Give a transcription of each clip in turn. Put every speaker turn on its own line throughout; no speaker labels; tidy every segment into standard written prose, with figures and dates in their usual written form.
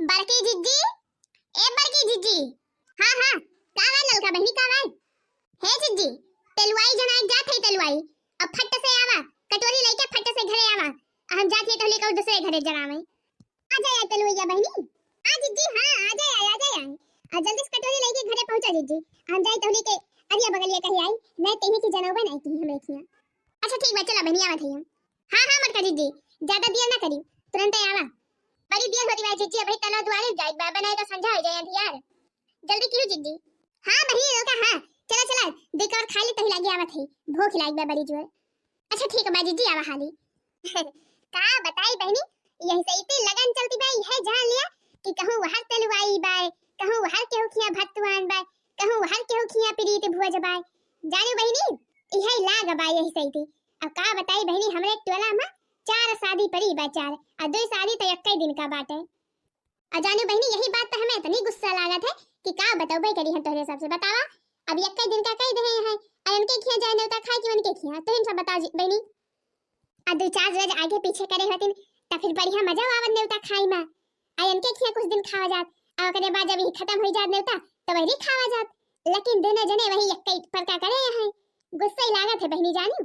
बड़की जिज्जी, ए बड़की जिज्जी। हाँ हाँ, का है ललका बहनी का है? हे जिज्जी, तलवाई जना जात है तलवाई। अब फट से आवा, कटोरी लेके फट से घरे आवा। हम जात है तो लेकर दूसरे घरे जरावे। आ जाए तलवैया बहनी। हां जिज्जी हां, आ जाए। आ जल्दी से कटोरी लेके घरे पहुंचा जिज्जी। हम जाए तो लेके अरिया बगलिया कहीं आई। मैं तेही की जनौबा नहीं की हमरे खिया। अच्छा ठीक बा, चला बहनी आवत है। हां हां मटका जिज्जी, ज्यादा देर ना करी, तुरंत आवा। बड़ी देर होती है जिज्जी, अभी तला द्वारे जाए बाबा नहीं तो संझा हो जाए यार। जल्दी करो जिज्जी। हां बहनी रोका हां, चला देख और खा ले तही लागी आवत है। भूख लाग बा बड़ी जोर। अच्छा ठीक है बा जिज्जी आवा हाली। का बताई बहनी, यही से इतनी लगन चलती बा है जान लिया कि कहूं वहां तलवाई बाय, कहूं वहां के होखिया भत्तुआन बाय, कहूं वहां के होखिया प्रीत भुआ जबाय। जानी बहनी यही लाग बा यही सही थी। अब का बताई बहनी, हमरे टोला में 4 शादी पड़ी बा 4 और 2 शादी तो एक ही दिन का बात है। अजानी बहनी यही बात पे हमें इतनी गुस्सा लागत है कि का बताओ भाई करी हम तोहरे सबसे बतावा। अब एक ही दिन का कह दे है और उनके खिया जाए नेवता खाए कि उनके खिया, तो इन सब बता बहनी। आ 2-4 रोज आगे पीछे करे होतिन तो फिर बढ़िया मजा आवत नेवता खाई में। आ इनके खिया कुछ दिन खावा जात और ओकरे बाद जब ही खत्म हो जात नेवता तो वही खावा जात। लेकिन दोनों जने वही एक ही पर का करे है। गुस्सा ही लागत है बहनी जानी।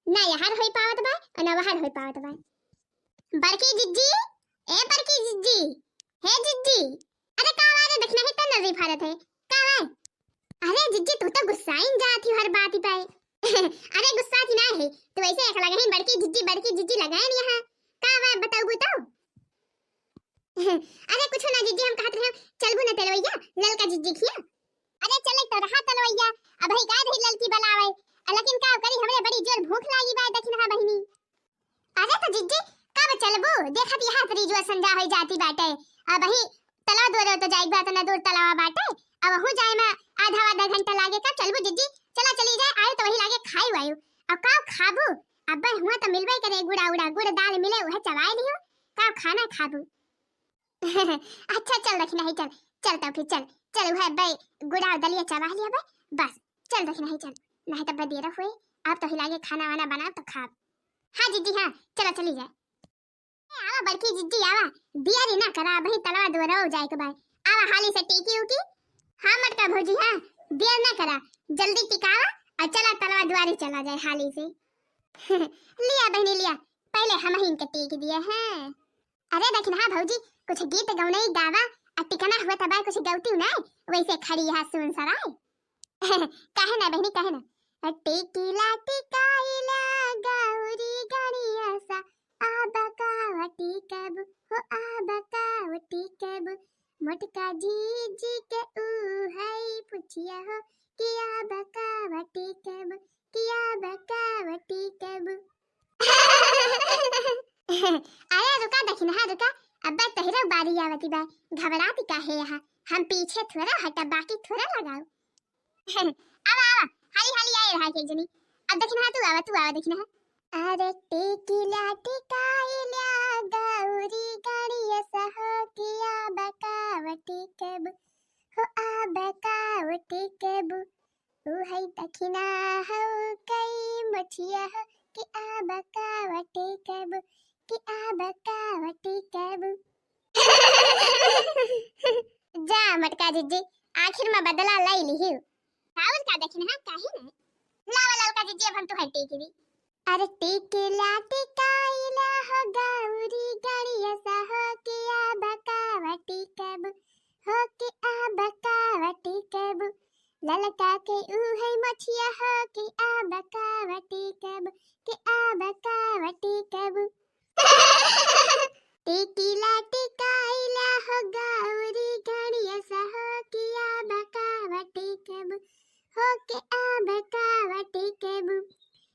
ना यहार होई पावत बा और ना वहार होई पावत बा। बड़की जिज्जी, ए बड़की जिज्जी, हे जिज्जी। अरे का आवाज देखना है तो नजर फारत है का है? अरे जिज्जी तू तो गुस्साइन जाती हर बात ही पे। अरे गुस्सा थी ना है तो वैसे एक लगे बड़की जिज्जी लगाए नहीं यहां का है बताओ। अरे कुछ ना जिज्जी, हम कहत रहे चलबू ना तलवैया ललका जिज्जी खिया। अरे चले तो रहा तलवैया, अब ही का रही ललकी बनावे। लेकिन का करी हमरे बड़ी जोर भूख लागी बा देखना है बहनी। अरे तो जिज्जी कब चलबू, देखत यहां तरी जो संजा हो जाती बाटे। अब ही तला दूर तो जाई बा तना दूर तलावा बाटे। अब हो जाए में आधा घंटा लागे का चलबू जिज्जी। चला चली जाए आए तो वही लागे खाई वायु। अब का खाबू, अब हुआ तो मिलबे करे गुड़ दाल मिले वह चबाए लियो का खाना खाबू। अच्छा चल रखना है चल तो फिर चल वह बे गुड़ा दलिया चबा लिया बे बस। चल रखना है चल, नहीं तो बदेरा हुए। अब तो हिलागे खाना वाना बना तो खा। हां जिज्जी हां, चला चली जाए। आवा बड़की जिज्जी आवा, दियारी ना करा भाई तलवा दोरा हो जाए के भाई। आवा हाली से टीकी उकी। हां मटका भौजी हां, देर ना करा, जल्दी टिकावा और चला तलवा द्वारे चला जाए हाली से। लिया बहनी लिया, पहले हम ही इनके टीक दिए हैं। अरे देखना हां भौजी, कुछ गीत गौनई गावा और टिकना हुआ तब कुछ गौती ना वैसे खड़ी है सुन सराय। काहे ना बहनी काहे ना। टिकिला टिकाइला गौरी गणिया सा आबकावटी कब हो आबकावटी कब। मोटका जीजी के ऊ है पुछिया हो किया बकावटी कब किया बकावटी कब। अरे रुका देखना हां रुका, अब तहरा बारी आवती बा, घबराती काहे यहाँ। हम पीछे थोड़ा हटा बाकी थोड़ा लगाओ। आवा हाली आए रहा के जनी। अब देखना तू आवा देखना। अरे टिकिला टिकाइला गौरी गणिया सहो किया बकावटी कब हो आ बकावटी कब। ओ है दखिना हो कई मछिया हो कि आ बकावटी कब कि आ बकावटी कब। जा मटका जिज्जी, आखिर में बदला लाई लिहियो। राउर का देखना है काहे ना। लावा ललका जिज्जी, अब हम तो हटी की भी। अरे टिकिला टिकाइला हो गौरी गणिया सा हो कि आ बकावटी कब हो कि आ बकावटी कब। ललका के ऊ है मछिया हो कि आ बकावटी कब कि आ बकावटी कब। टिकिला टिकाइला हो गौरी गणिया सा हो कि आ बकावटी कब हो कि आ बकावटी कब।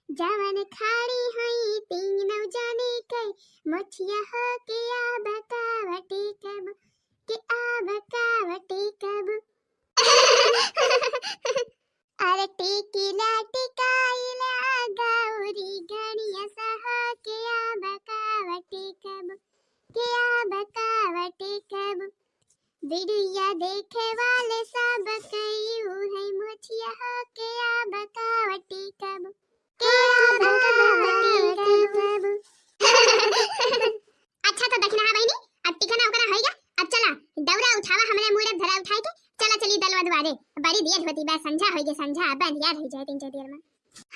जवन खाड़ी हुई तीनों जाने के मछिया हो कि आ बकावटी कब कि आ बकावटी कब। अरे टिकिला टिकाइला गौरी गणिया सा हो कि आ बकावटी कब कि आ बकावटी कब। वीडियो देखे वाले सब कई है मछिया हो कि आ बकावटी कब कि आ बकावटी कब। अच्छा तो देखना है बहनी, अब टिकना ओकरा होइगा, अब उठाए के चला चली दलवा द्वारे बड़ी देर होती बा संझा होई संझा बंधिया रह जाए 3-4 देर में।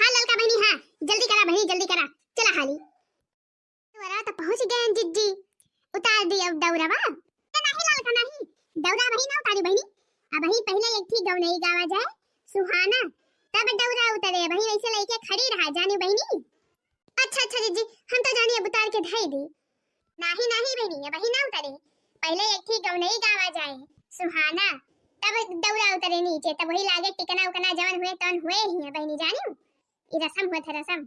हां ललका बहनी हां जल्दी करा बहनी जल्दी करा चला हाली द्वारा तो पहुंच गए जिज्जी उतार दी अब दौरावा नहीं ललका नहीं दौरा वही ना उतारी बहनी अब वही पहले एक थी गौ नहीं गावा जाए सुहाना तब दौरा उतरे वही ऐसे लेके खड़ी रहा जानी बहनी। अच्छा जिज्जी हम तो जानी अब उतार के धाई दी नहीं बहनी वही ना उतरे पहले एक थी गौ नहीं गावा जाए सुहाना तब दौरा उतरे नीचे तब वही लागे टिकना उकना जवन हुए तन हुए ही है बहनी जानी ये रसम हुआ था रसम।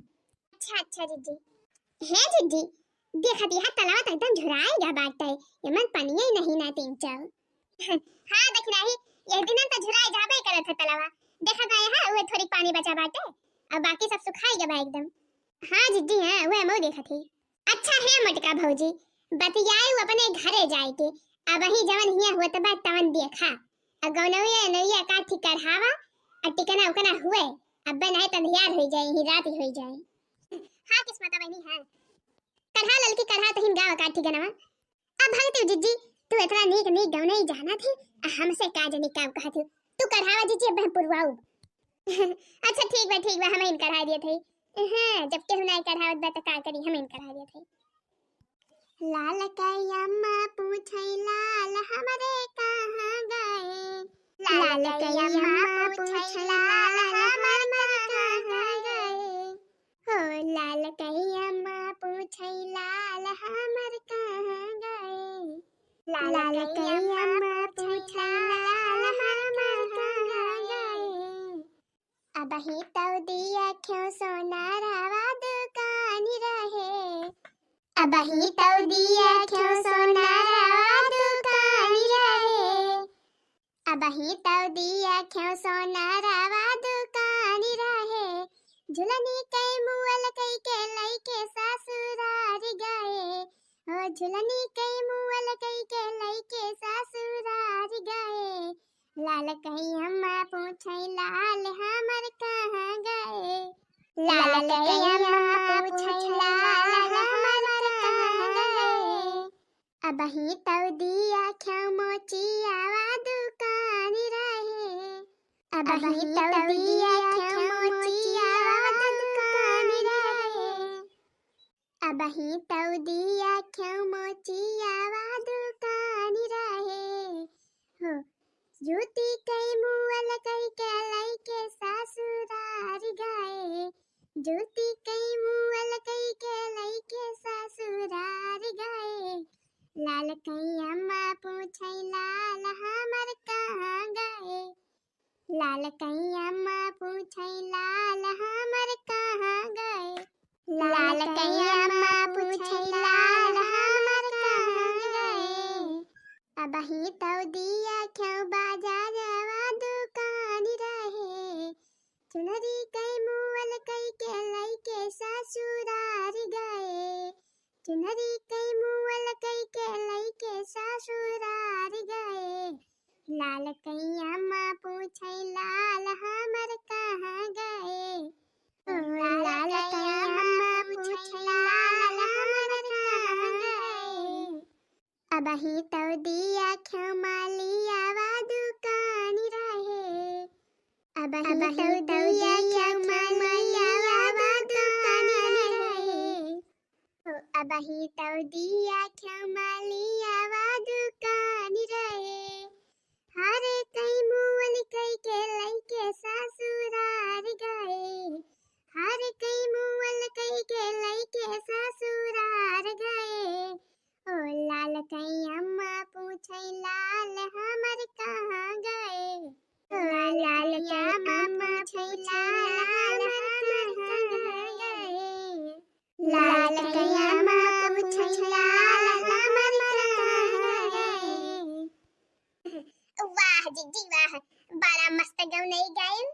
अच्छा जिज्जी है जिज्जी देखती है तलाव तो एकदम झुराएगा बाटे ये मन पानी ही नहीं ना 3-4 हां देख रही ये दिन तो झुराए जाबे करे था तलाव देखा गया है वो थोड़ी पानी बचा बाटे अब बाकी सब सुखाई गया एकदम। हां जिज्जी हां वो मो देखा थी। अच्छा है मटका भौजी बतियाई अपने घरे जाए के अब वही जवन हिया हुआ तब तवन देखा अब गौनविया नैया काठी करहावा और टिकना उकना हुए अब बनाए तंधियार हो जाए ही रात हो जाए। हां किस्मत बहनी हां कढ़ा ललकी कढ़ा तहिन गावा काठी गनवा अब भगते जिज्जी तू इतना नीक गौनई जाना थी हमसे का जनी काम कहत तू कढ़ावा जिज्जी अब पुरवाऊ अच्छा ठीक बा हम इन कढ़ा दिए थे हां जब के हुनाई कढ़ावत बा त का करी हम इन कढ़ा दिए थे। लाल कैयम्मा पूछै लाल हमरे कहाँ गए लाल कैयम्मा पूछै लाल हमरे कहाँ गए हो लाल कैयम्मा पूछै लाल हमरे कहाँ गए लाल कैयम्मा पूछै लाल हमरे कहाँ गए अब ही तो दिया क्यों सोनारावा दुकान रहे अब ही तो दिया क्यों सोनारावा दुकान रहे अब ही तो दिया क्यों सोनारावा दुकान रहे झुलनी कई मुअल कई के लइके ससुरार गए ओ झुलनी कई मुअल कई के लइके ससुरार गए लाल कई अम्मा पूछै लाल हमर कहाँ गए लाल कई अम्मा पूछै लाल हमर अब ही तो दिया क्यों मोचियावा दुकान रहे अब ही तो दिया क्यों मोचियावा दुकान रहे अब ही तो दिया क्यों मोचियावा दुकान रहे हो जूती कई मुअल कई के लइके ससुरार गए जूती कई मुअल कई के लइके ससुरार गए लाल कैयम्मा पूछै लाल हमर कहाँ गए लाल कैयम्मा पूछै लाल हमर कहाँ गए लाल कैयम्मा पूछै लाल हमर कहाँ गए अब ही तो दिया क्यों बाजारवा दुकान रहे चुनरी कई मुअल कई के लइके ससुरार गए चुनरी कई मुअल कई के लइके ससुरार गए लाल कैयम्मा पूछै लाल हमर कहाँ गए लाल कैयम्मा पूछै लाल हमर कहाँ गए अब ही तो दिया क्यों मालियावा दुकान रहे अब ही तो दिया क्यों मालियावा दुकान रहे अब ही तो दिया क्यों मालियावा दुकान रहे हर कई मुअल कई के लइके ससुरार गए हर कई मुअल कई के लइके ससुरार गए ओ लाल कैयम्मा पूछै लाल हमर कहाँ गए ओ लाल कैयम्मा पूछै लाल हमर कहाँ गए लाल कैयम्मा पूछै लाल हमर कहाँ गए। वाह जिज्जी वाह बड़ा मस्त गौनई गायन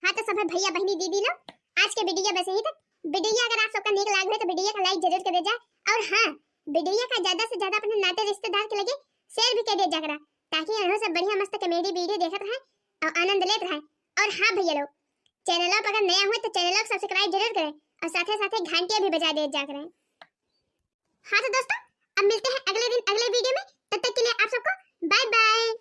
हाँ तो सब भैया बहनी दीदी लोग आज के वीडियो बस यही तक। वीडियो अगर आप सबका नेक लाग है तो वीडियो का लाइक जरूर कर दे जाए और हाँ वीडियो का ज्यादा से ज्यादा अपने नाते रिश्तेदार के लगे शेयर भी कर दे जा करा ताकि हम सब बढ़िया मस्त कॉमेडी वीडियो देखत रहे और आनंद लेते रहे। और हाँ भैया लोग चैनल पर अगर नया हुए तो चैनल को सब्सक्राइब जरूर करें और साथ ही घंटियां भी बजा दे जा करें। हाँ तो दोस्तों अब मिलते हैं अगले दिन अगले वीडियो में, तब तक के लिए आप सबको बाय बाय।